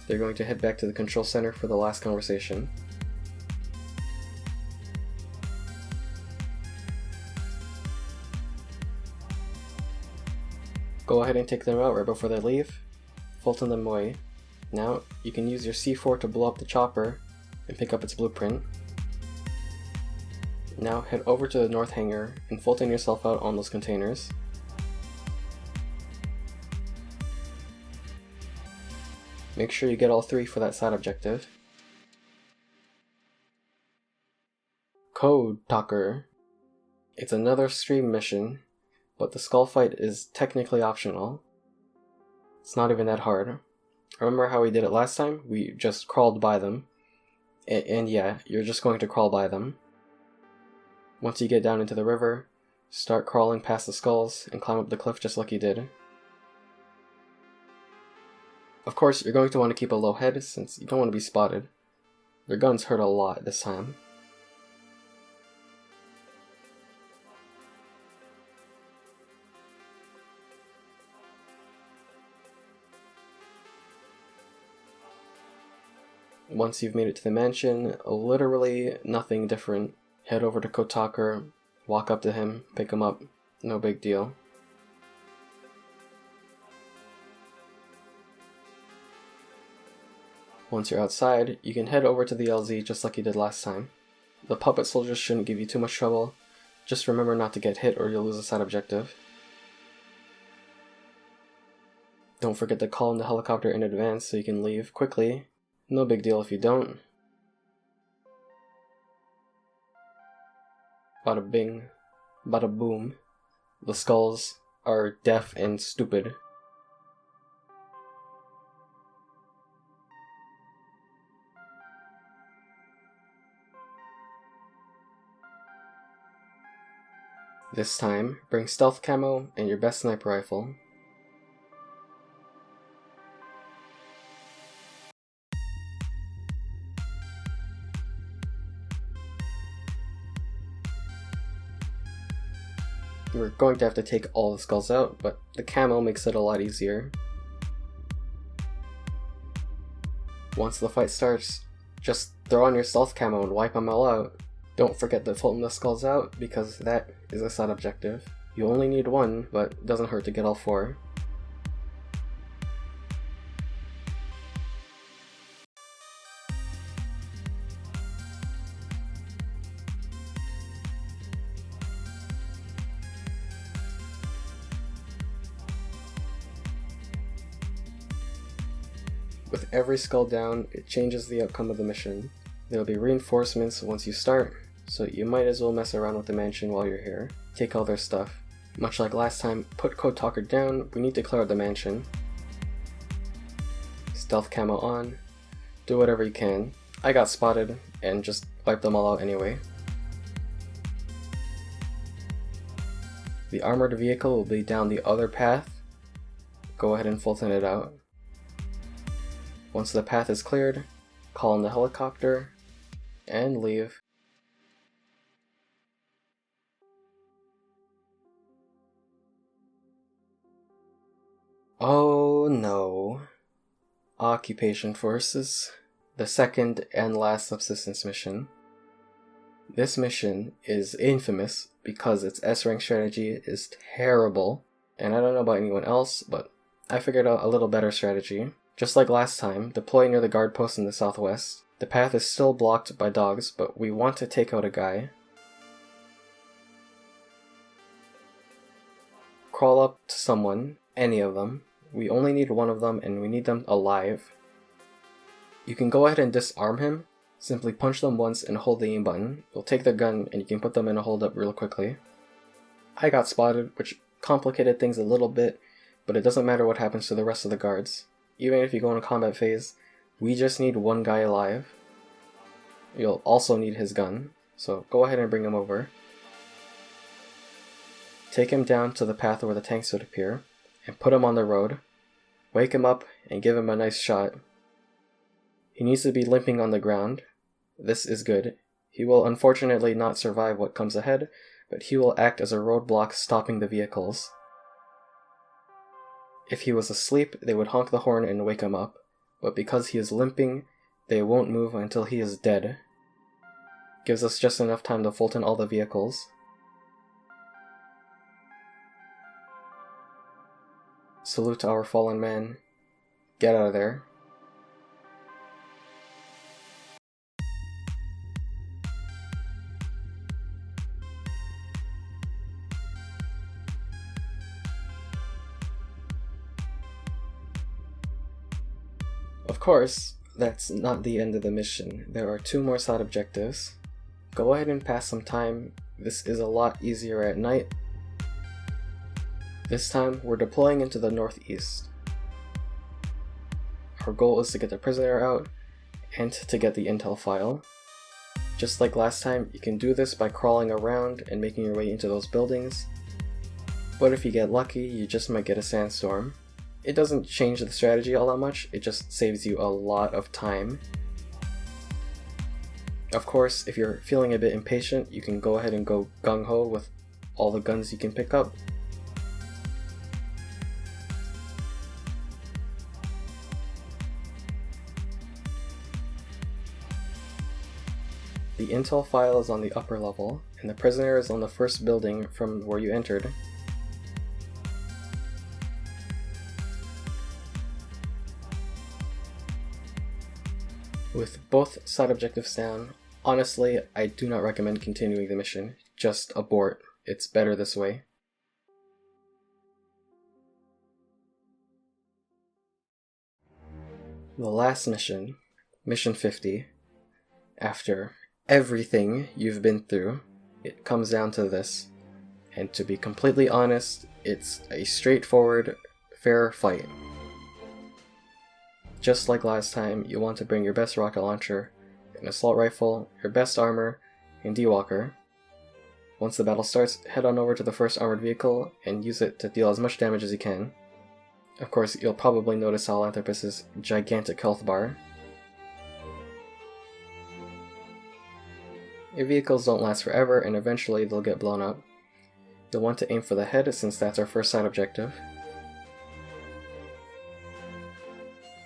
They're going to head back to the control center for the last conversation. Go ahead and take them out right before they leave. Fulton them away. Now, you can use your C4 to blow up the chopper and pick up its blueprint. Now head over to the north hangar and Fulton yourself out on those containers. Make sure you get all 3 for that side objective. Code Talker. It's another stream mission, but the skull fight is technically optional. It's not even that hard. Remember how we did it last time? We just crawled by them. And yeah, you're just going to crawl by them. Once you get down into the river, start crawling past the skulls and climb up the cliff just like you did. Of course, you're going to want to keep a low head since you don't want to be spotted. Their guns hurt a lot this time. Once you've made it to the mansion, literally nothing different. Head over to Kotaker, walk up to him, pick him up, no big deal. Once you're outside, you can head over to the LZ just like you did last time. The puppet soldiers shouldn't give you too much trouble, just remember not to get hit or you'll lose a side objective. Don't forget to call in the helicopter in advance so you can leave quickly. No big deal if you don't. Bada bing, bada boom. The skulls are deaf and stupid. This time, bring stealth camo and your best sniper rifle. We're going to have to take all the skulls out, but the camo makes it a lot easier. Once the fight starts, just throw on your stealth camo and wipe them all out. Don't forget to fulton the skulls out, because that is a side objective. You only need one, but it doesn't hurt to get all 4. With every skull down, it changes the outcome of the mission. There will be reinforcements once you start, so you might as well mess around with the mansion while you're here. Take all their stuff. Much like last time, put Code Talker down, we need to clear out the mansion. Stealth camo on. Do whatever you can. I got spotted, and just wipe them all out anyway. The armored vehicle will be down the other path. Go ahead and fulton it out. Once the path is cleared, call in the helicopter, and leave. Oh no. Occupation Forces, the second and last subsistence mission. This mission is infamous because its S-rank strategy is terrible, and I don't know about anyone else, but I figured out a little better strategy. Just like last time, deploy near the guard post in the southwest. The path is still blocked by dogs, but we want to take out a guy. Crawl up to someone, any of them. We only need one of them, and we need them alive. You can go ahead and disarm him. Simply punch them once and hold the aim button. You'll take their gun, and you can put them in a hold up real quickly. I got spotted, which complicated things a little bit, but it doesn't matter what happens to the rest of the guards. Even if you go in a combat phase, we just need one guy alive. You'll also need his gun, so go ahead and bring him over. Take him down to the path where the tanks would appear, and put him on the road. Wake him up and give him a nice shot. He needs to be limping on the ground. This is good. He will unfortunately not survive what comes ahead, but he will act as a roadblock stopping the vehicles. If he was asleep, they would honk the horn and wake him up, but because he is limping, they won't move until he is dead. Gives us just enough time to fulton all the vehicles. Salute to our fallen man. Get out of there. Of course, that's not the end of the mission. There are 2 more side objectives. Go ahead and pass some time. This is a lot easier at night. This time, we're deploying into the northeast. Our goal is to get the prisoner out, and to get the intel file. Just like last time, you can do this by crawling around and making your way into those buildings. But if you get lucky, you just might get a sandstorm. It doesn't change the strategy all that much, it just saves you a lot of time. Of course, if you're feeling a bit impatient, you can go ahead and go gung-ho with all the guns you can pick up. The intel file is on the upper level, and the prisoner is on the first building from where you entered. With both side objectives down, honestly, I do not recommend continuing the mission. Just abort. It's better this way. The last mission, Mission 50, after everything you've been through, it comes down to this. And to be completely honest, it's a straightforward, fair fight. Just like last time, you want to bring your best rocket launcher, an assault rifle, your best armor, and D-Walker. Once the battle starts, head on over to the first armored vehicle and use it to deal as much damage as you can. Of course, you'll probably notice Sahelanthropus' gigantic health bar. Your vehicles don't last forever, and eventually they'll get blown up. You'll want to aim for the head, since that's our first side objective.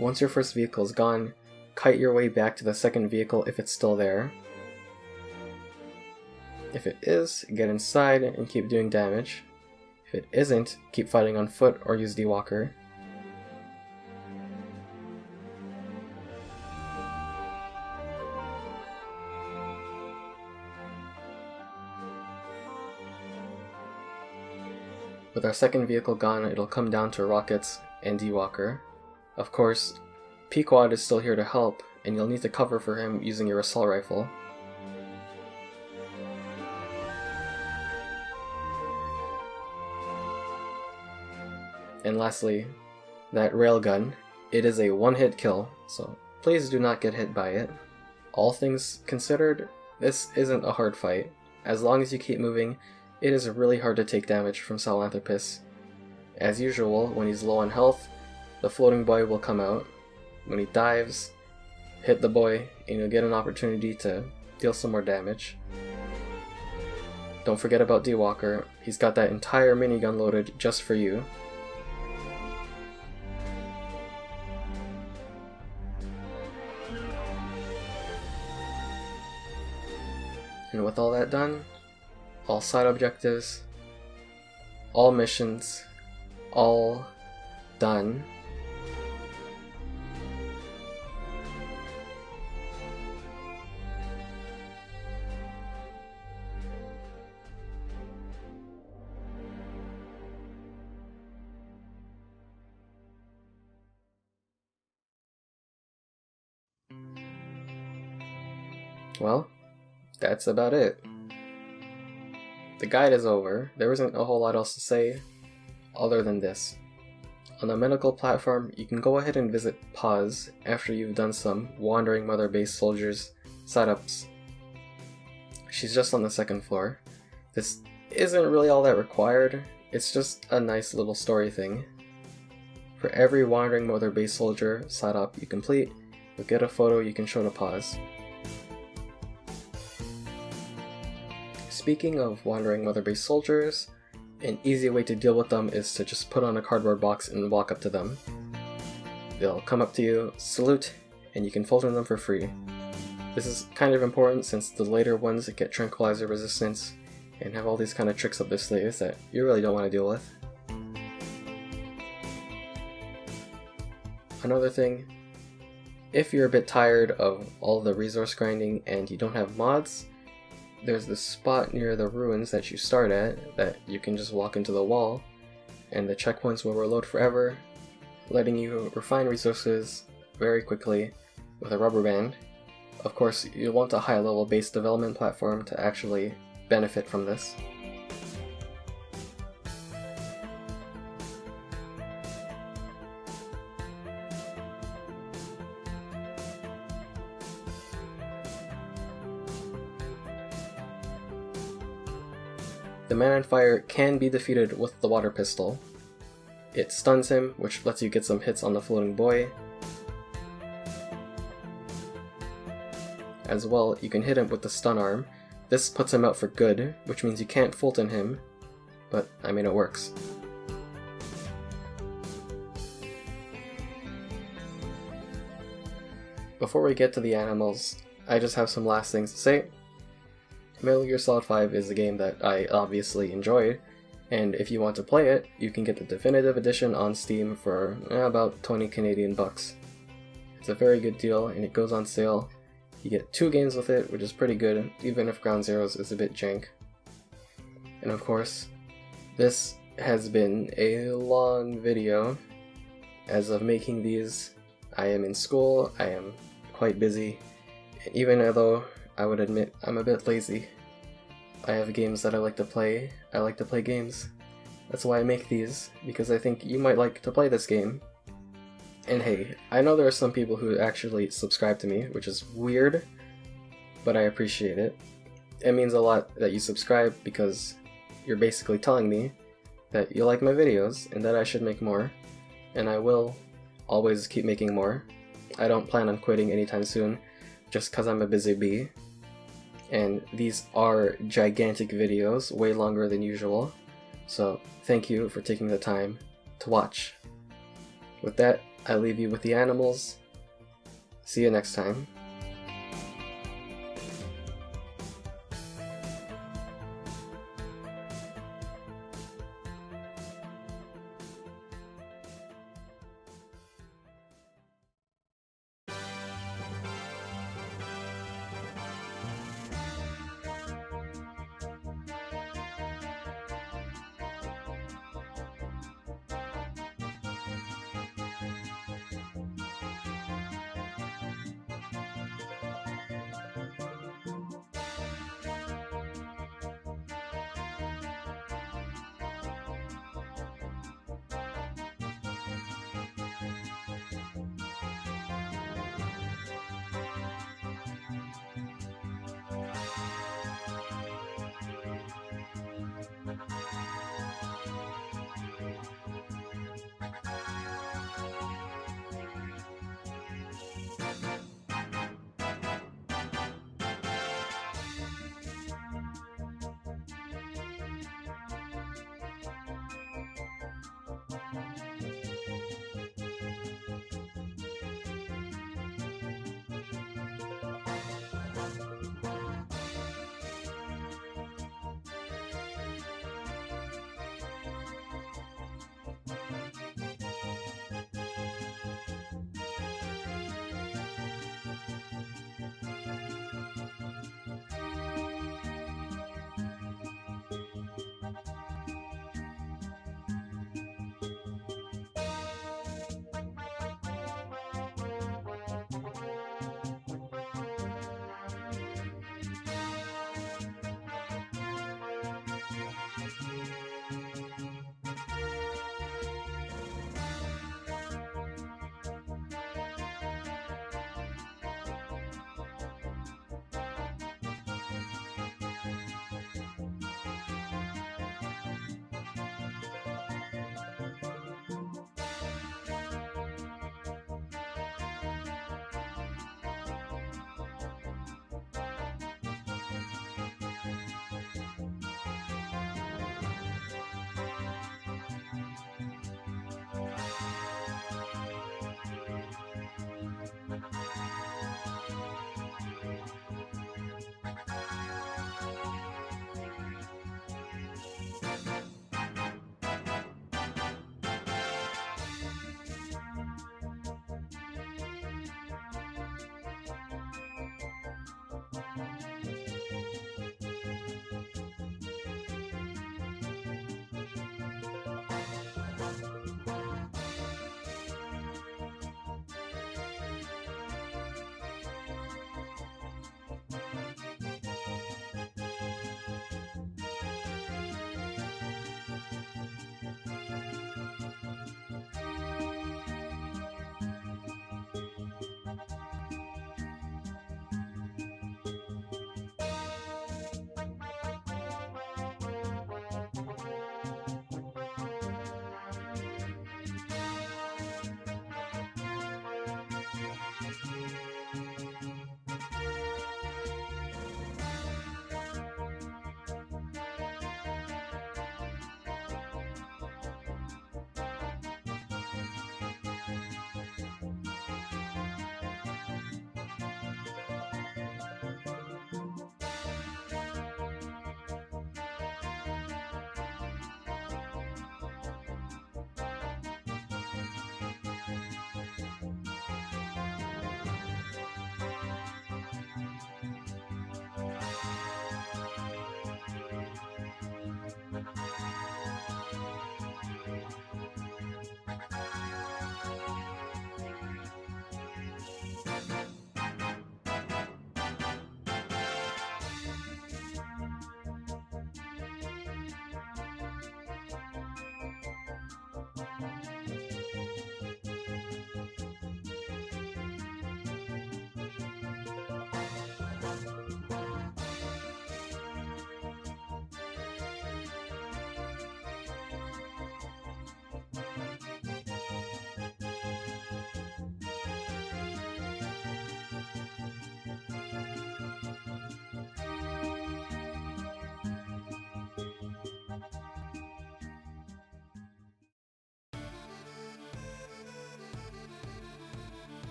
Once your first vehicle is gone, kite your way back to the second vehicle if it's still there. If it is, get inside and keep doing damage. If it isn't, keep fighting on foot or use D-Walker. With our second vehicle gone, it'll come down to rockets and D-Walker. Of course, Pequod is still here to help, and you'll need to cover for him using your assault rifle. And lastly, that railgun. It is a one-hit kill, so please do not get hit by it. All things considered, this isn't a hard fight. As long as you keep moving, it is really hard to take damage from Sahelanthropus. As usual, when he's low on health, the floating boy will come out. When he dives, hit the boy, and you'll get an opportunity to deal some more damage. Don't forget about D-Walker, he's got that entire minigun loaded just for you. And with all that done, all side objectives, all missions, all done. Well, that's about it. The guide is over. There isn't a whole lot else to say other than this. On the medical platform, you can go ahead and visit Pause after you've done some Wandering Mother Base Soldiers setups. She's just on the second floor. This isn't really all that required, it's just a nice little story thing. For every Wandering Mother Base Soldier setup you complete, you'll get a photo you can show to Pause. Speaking of Wandering Mother Base Soldiers, an easy way to deal with them is to just put on a cardboard box and walk up to them. They'll come up to you, salute, and you can filter them for free. This is kind of important since the later ones get tranquilizer resistance and have all these kind of tricks up their sleeves that you really don't want to deal with. Another thing, if you're a bit tired of all the resource grinding and you don't have mods, there's this spot near the ruins that you start at that you can just walk into the wall, and the checkpoints will reload forever, letting you refine resources very quickly with a rubber band. Of course, you'll want a high level base development platform to actually benefit from this. The man on fire can be defeated with the water pistol. It stuns him, which lets you get some hits on the floating boy. As well, you can hit him with the stun arm. This puts him out for good, which means you can't Fulton him, but I mean it works. Before we get to the animals, I just have some last things to say. Metal Gear Solid 5 is a game that I obviously enjoyed, and if you want to play it, you can get the definitive edition on Steam for about 20 Canadian bucks. It's a very good deal, and it goes on sale. You get 2 games with it, which is pretty good, even if Ground Zeroes is a bit jank. And of course, this has been a long video. As of making these, I am in school, I am quite busy, even though I would admit I'm a bit lazy. I have games that I like to play. I like to play games. That's why I make these, because I think you might like to play this game. And hey, I know there are some people who actually subscribe to me, which is weird, but I appreciate it. It means a lot that you subscribe because you're basically telling me that you like my videos and that I should make more, and I will always keep making more. I don't plan on quitting anytime soon, just because I'm a busy bee. And these are gigantic videos, way longer than usual, so thank you for taking the time to watch. With that, I leave you with the animals. See you next time.